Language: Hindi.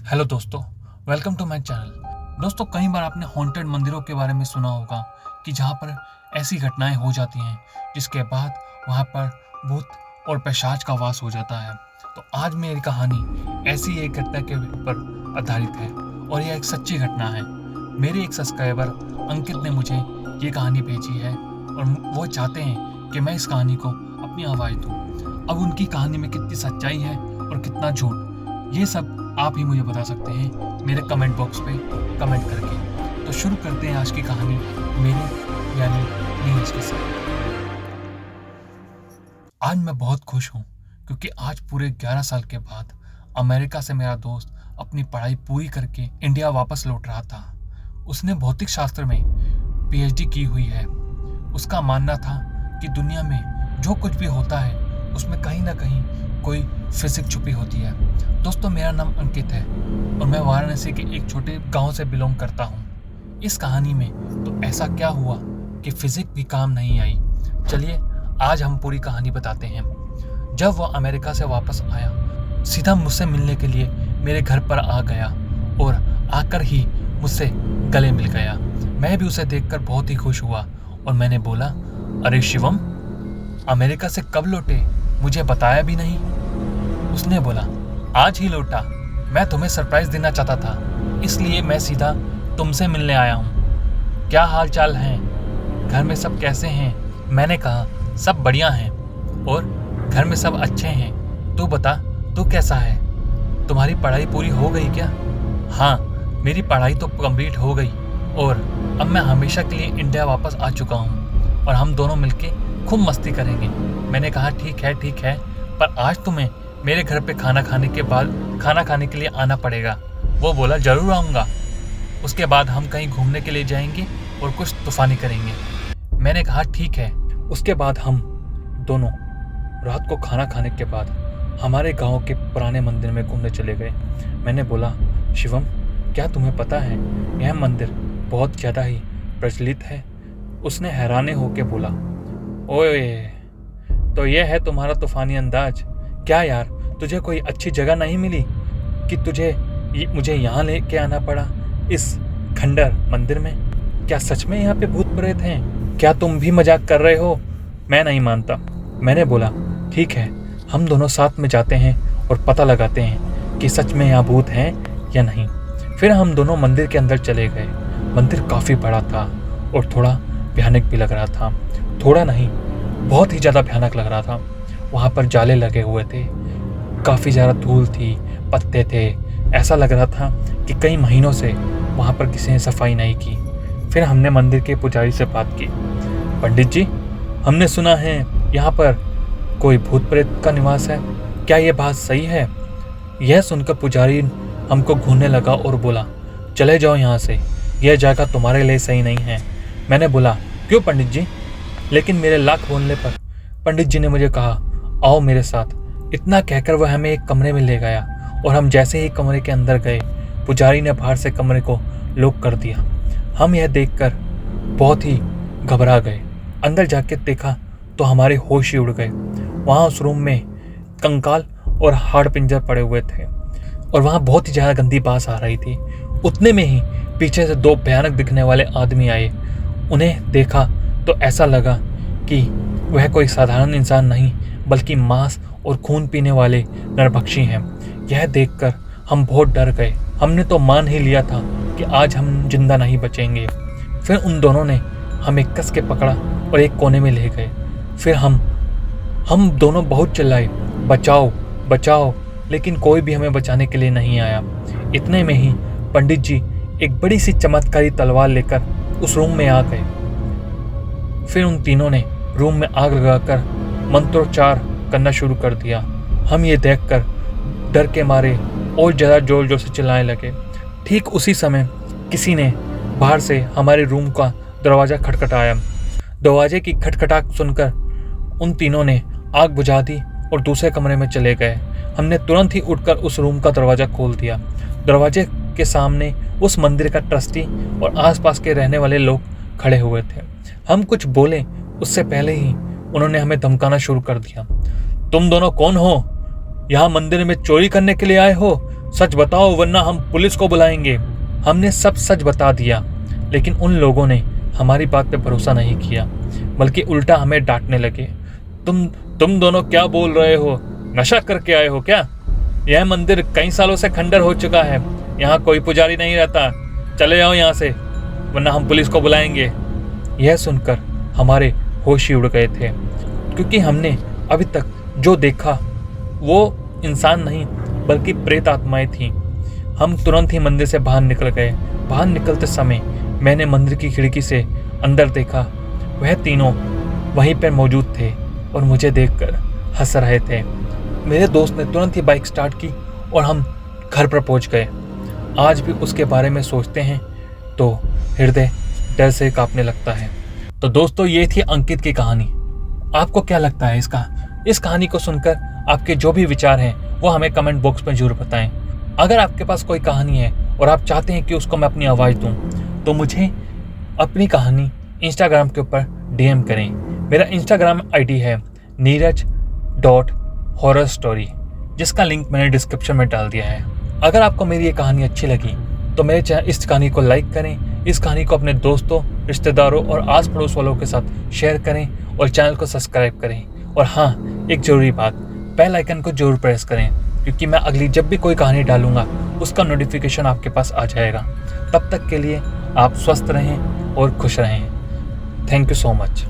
हेलो दोस्तों, वेलकम टू माय चैनल। दोस्तों, कई बार आपने हॉन्टेड मंदिरों के बारे में सुना होगा कि जहाँ पर ऐसी घटनाएं हो जाती हैं जिसके बाद वहाँ पर भूत और पिशाच का वास हो जाता है। तो आज मेरी कहानी ऐसी एक घटना के ऊपर आधारित है और यह एक सच्ची घटना है। मेरे एक सब्सक्राइबर अंकित ने मुझे ये कहानी भेजी है और वो चाहते हैं कि मैं इस कहानी को अपनी आवाज़ दूँ। अब उनकी कहानी में कितनी सच्चाई है और कितना झूठ, ये सब आप ही मुझे बता सकते हैं मेरे कमेंट बॉक्स पे कमेंट करके। तो शुरू करते हैं आज की कहानी मेरे यानी नीरज के साथ। आज मैं बहुत खुश हूँ क्योंकि आज पूरे 11 साल के बाद अमेरिका से मेरा दोस्त अपनी पढ़ाई पूरी करके इंडिया वापस लौट रहा था। उसने भौतिक शास्त्र में पीएचडी की हुई है। उसका मानना था कि दुनिया में जो कुछ भी होता है उसमें कहीं ना कहीं कोई फिजिक्स छुपी होती है। दोस्तों, मेरा नाम अंकित है और मैं वाराणसी के एक छोटे गांव से बिलोंग करता हूं। इस कहानी में तो ऐसा क्या हुआ कि फिजिक्स भी काम नहीं आई। चलिए आज हम पूरी कहानी बताते हैं। जब वह अमेरिका से वापस आया, सीधा मुझसे मिलने के लिए मेरे घर पर आ गया और आकर ही मुझसे गले मिल गया। मैं भी उसे देखकर बहुत ही खुश हुआ और मैंने बोला, अरे शिवम, अमेरिका से कब लौटे? मुझे बताया भी नहीं। उसने बोला, आज ही लौटा। मैं तुम्हें सरप्राइज देना चाहता था, इसलिए मैं सीधा तुमसे मिलने आया हूँ। क्या हाल चाल है? घर में सब कैसे हैं? मैंने कहा, सब बढ़िया हैं और घर में सब अच्छे हैं। तू बता, तू कैसा है? तुम्हारी पढ़ाई पूरी हो गई क्या? हाँ, मेरी पढ़ाई तो कंप्लीट हो गई और अब मैं हमेशा के लिए इंडिया वापस आ चुका हूँ और हम दोनों मिलके खूब मस्ती करेंगे। मैंने कहा, ठीक है, पर आज तुम्हें मेरे घर पे खाना खाने के लिए आना पड़ेगा। वो बोला, जरूर आऊँगा। उसके बाद हम कहीं घूमने के लिए जाएंगे और कुछ तूफानी करेंगे। मैंने कहा, ठीक है। उसके बाद हम दोनों रात को खाना खाने के बाद हमारे गांव के पुराने मंदिर में घूमने चले गए। मैंने बोला, शिवम, क्या तुम्हें पता है यह मंदिर बहुत ज़्यादा ही प्रचलित है? उसने हैराने होकर बोला, ओए, तो यह है तुम्हारा तूफानी अंदाज? क्या यार, तुझे कोई अच्छी जगह नहीं मिली कि मुझे यहाँ लेके आना पड़ा इस खंडर मंदिर में? क्या सच में यहाँ पे भूत प्रेत हैं? क्या तुम भी मजाक कर रहे हो? मैं नहीं मानता। मैंने बोला, ठीक है, हम दोनों साथ में जाते हैं और पता लगाते हैं कि सच में यहाँ भूत हैं या नहीं। फिर हम दोनों मंदिर के अंदर चले गए। मंदिर काफ़ी बड़ा था और थोड़ा भयानक भी लग रहा था। थोड़ा नहीं, बहुत ही ज़्यादा भयानक लग रहा था। वहाँ पर जाले लगे हुए थे, काफ़ी ज़्यादा धूल थी, पत्ते थे। ऐसा लग रहा था कि कई महीनों से वहाँ पर किसी ने सफाई नहीं की। फिर हमने मंदिर के पुजारी से बात की, पंडित जी, हमने सुना है यहाँ पर कोई भूत प्रेत का निवास है, क्या ये बात सही है? यह सुनकर पुजारी हमको घूरने लगा और बोला, चले जाओ यहाँ से, यह जगह तुम्हारे लिए सही नहीं है। मैंने बोला, क्यों पंडित जी? लेकिन मेरे लाख बोलने पर पंडित जी ने मुझे कहा, आओ मेरे साथ। इतना कहकर वह हमें एक कमरे में ले गया और हम जैसे ही कमरे के अंदर गए, पुजारी ने बाहर से कमरे को लॉक कर दिया। हम यह देखकर बहुत ही घबरा गए। अंदर जाके देखा तो हमारे होश ही उड़ गए। वहाँ उस रूम में कंकाल और हाड़ पिंजर पड़े हुए थे और वहाँ बहुत ही ज़्यादा गंदी बास आ रही थी। उतने में ही पीछे से दो भयानक दिखने वाले आदमी आए। उन्हें देखा तो ऐसा लगा कि वह कोई साधारण इंसान नहीं बल्कि मांस और खून पीने वाले नरभक्षी हैं। यह देखकर हम बहुत डर गए। हमने तो मान ही लिया था कि आज हम जिंदा नहीं बचेंगे। फिर उन दोनों ने हमें कस के पकड़ा और एक कोने में ले गए। फिर हम दोनों बहुत चिल्लाए, बचाओ बचाओ, लेकिन कोई भी हमें बचाने के लिए नहीं आया। इतने में ही पंडित जी एक बड़ी सी चमत्कारी तलवार लेकर उस रूम में आ गए। फिर उन तीनों ने रूम में आग लगाकर मंत्रोच्चार करना शुरू कर दिया। हम ये देखकर डर के मारे और ज़्यादा जोर जोर से चिल्लाने लगे। ठीक उसी समय किसी ने बाहर से हमारे रूम का दरवाज़ा खटखटाया। दरवाजे की खटखटाहट सुनकर उन तीनों ने आग बुझा दी और दूसरे कमरे में चले गए। हमने तुरंत ही उठकर उस रूम का दरवाज़ा खोल दिया। दरवाजे के सामने उस मंदिर का ट्रस्टी और आसपास के रहने वाले लोग खड़े हुए थे। हम कुछ बोले उससे पहले ही उन्होंने हमें धमकाना शुरू कर दिया। तुम दोनों कौन हो? यहाँ मंदिर में चोरी करने के लिए आए हो सच बताओ वरना हम पुलिस को बुलाएंगे। हमने सब सच बता दिया, लेकिन उन लोगों ने हमारी बात पे भरोसा नहीं किया, बल्कि उल्टा हमें डांटने लगे। तुम दोनों क्या बोल रहे हो? नशा करके आए हो क्या? यह मंदिर कई सालों से खंडर हो चुका है, यहाँ कोई पुजारी नहीं रहता। चले जाओ यहाँ से, वरना हम पुलिस को बुलाएंगे। यह सुनकर हमारे होश ही उड़ गए थे, क्योंकि हमने अभी तक जो देखा वो इंसान नहीं बल्कि प्रेत आत्माएं थीं। हम तुरंत ही मंदिर से बाहर निकल गए। बाहर निकलते समय मैंने मंदिर की खिड़की से अंदर देखा। वह तीनों वहीं पर मौजूद थे और मुझे देखकर हंस रहे थे। मेरे दोस्त ने तुरंत ही बाइक स्टार्ट की और हम घर पर पहुंच गए। आज भी उसके बारे में सोचते हैं तो हृदय डर से कांपने लगता है। तो दोस्तों, ये थी अंकित की कहानी। आपको क्या लगता है इस कहानी को सुनकर? आपके जो भी विचार हैं वो हमें कमेंट बॉक्स में जरूर बताएं। अगर आपके पास कोई कहानी है और आप चाहते हैं कि उसको मैं अपनी आवाज़ दूं, तो मुझे अपनी कहानी इंस्टाग्राम के ऊपर DM करें। मेरा इंस्टाग्राम ID है neeraj.horrorstory, जिसका लिंक मैंने डिस्क्रिप्शन में डाल दिया है। अगर आपको मेरी ये कहानी अच्छी लगी तो मेरे इस कहानी को लाइक करें, इस कहानी को अपने दोस्तों, रिश्तेदारों और आस पड़ोस वालों के साथ शेयर करें और चैनल को सब्सक्राइब करें। और हाँ, एक ज़रूरी बात, बेल आइकन को जरूर प्रेस करें, क्योंकि मैं अगली जब भी कोई कहानी डालूंगा उसका नोटिफिकेशन आपके पास आ जाएगा। तब तक के लिए आप स्वस्थ रहें और खुश रहें। Thank you so much.